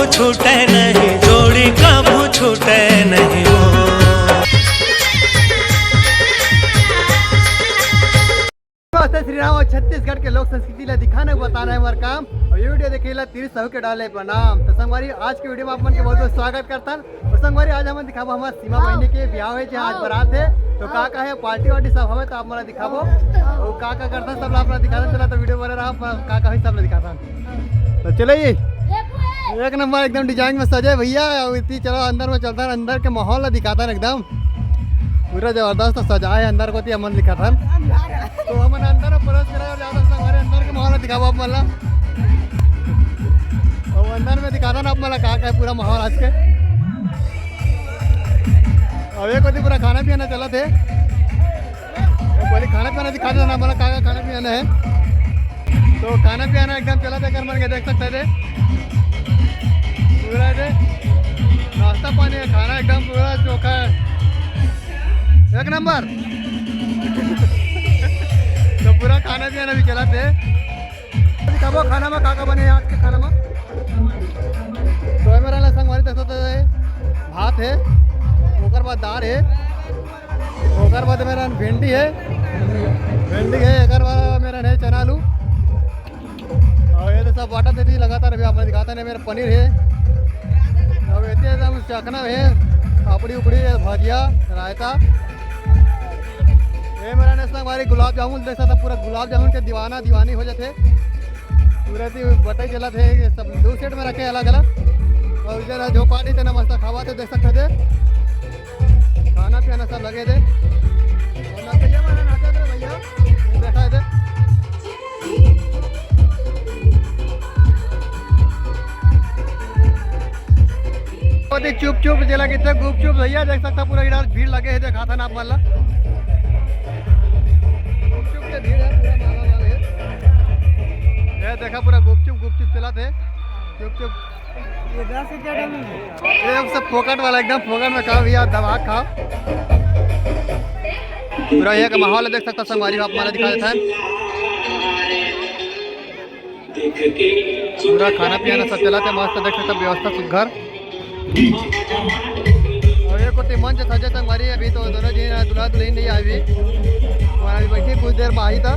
छूटे नहीं, जोड़ी कभू छूटे नहीं हो। श्री राम और छत्तीसगढ़ के लोक संस्कृति ला दिखाने बताना है हमारा काम। और ये वीडियो देखे ला 30 सौ के डाले प्रणाम। तो संगवारी आज के वीडियो में आप मन के बहुत बहुत स्वागत करता है। और संगवारी आज हम दिखाबो हमारे सीमा बहनी के ब्याह है, जहाँ आज बारात है। तो का है पार्टी वार्टी सब हमें, तो आप मला दिखाबो और का करता सब आप दिखाता चला। तो वीडियो बना रहा का है सब दिखाता। तो चलो ये एक नंबर एकदम डिजाइन में सजे भैया। इतनी चलो अंदर में चलता है, अंदर के माहौल ला दिखाता है एकदम पूरा जबरदस्त सजा है। अंदर को तो मन दिखाता तो हम अंदर में प्रवेश करें और ज़्यादा हमारे अंदर के माहौल दिखाओ आप मला। और अंदर में दिखाता ना आप मला का है पूरा माहौल आज के। और एक होती पूरा खाना पीना चला थे, बोले खाना पीना दिखाते ना मला का खाना पीना है। तो खाना पीना एकदम चला था, कर मन के देख सकते थे पूरा थे नाश्ता पानी है, खाना एकदम पूरा चोखा है एक नंबर। तो पूरा खाना पीना भी चला थे। दिखाबो खाना में का बने आज के खाना में। तो मेरा संग हमारी देखो तो भात है, ओकर बाद दाल है, ओकर बाद मेरा भिंडी है, एक बाद मेरा है चना आलू। और ये तो सब बाटा देती लगातार अभी आपने दिखाता नहीं। मेरा पनीर है, अब इतने एकदम चखना है, पापड़ी उपड़ी भजिया रायता। ये मेरा ने हमारे गुलाब जामुन देखा था, पूरा गुलाब जामुन के दीवानी हो जाते पूरा बताई चला थे। सब 2 सेट में रखे अलग अलग। और जरा जो पार्टी थे ना मस्त खावा थे, देख सकते थे खाना पीना सब लगे थे। और भैया मैंने नाचा थे भैया देखा थे। चुप चुप जला कितने गुप चुप भैया देख सकता पूरा इधर भीड़ लगे है, देखा था ना आप माला देखा पूरा गुपचुप चला थे चुप। ये सब फोकट वाला एकदम फोकट में खाओ भैया, दबा खाओ पूरा ये का माहौल देख सकता संगवारी आप माला दिखा देता है। पूरा खाना पीना सब चला था मस्त, देख सकता व्यवस्था सुघर। और ये कोई मंच सजे संगवारी अभी तो दोनों जी दूल्हा दुल्हन नहीं आई भी, अभी बैठी कुछ देर में आई था।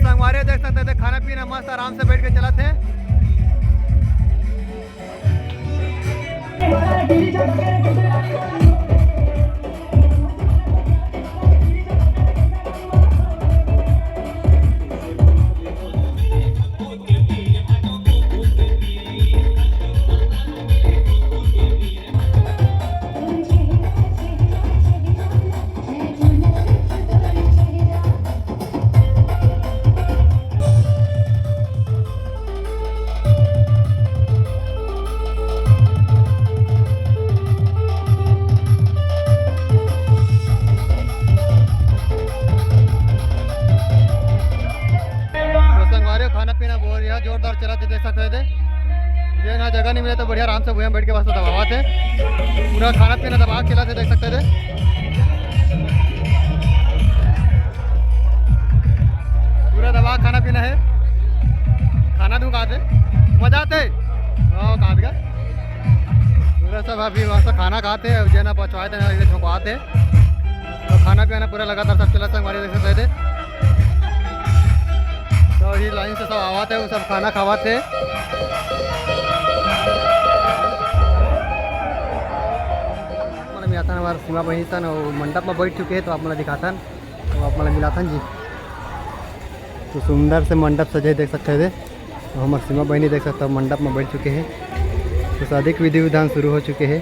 हमारे देख सकते थे खाना पीना मस्त आराम से बैठ के चला थे। खाना पीना बहुत बढ़िया जोरदार चला थे, देख सकते थे। ये ना जगह नहीं मिले तो बढ़िया आराम से भूया बैठ के वास्ते दबावा थे, पूरा खाना पीना दबा चला थे, देख सकते थे। पूरा दबा खाना पीना है, खाना दूँ खाते मजा आते काट का पूरा सब अभी वास्ते खाना खाते जेना पहुँचवाए थे छुपाते। तो खाना पीना पूरा लगातार सब चला था हमारे, देख सकते थे। तो ये लाइन से सब आवाते वो सब खाना खावाते। आता हमारा सीमा बहनी था ना, वो मंडप में बैठ चुके हैं तो आप मला दिखाता तो आप मला मिलाता जी। तो सुंदर से मंडप सजे देख सकते थे। तो हमारे सीमा बहनी देख सकते हो मंडप में बैठ चुके हैं। तो शादी के विधि विधान शुरू हो चुके हैं।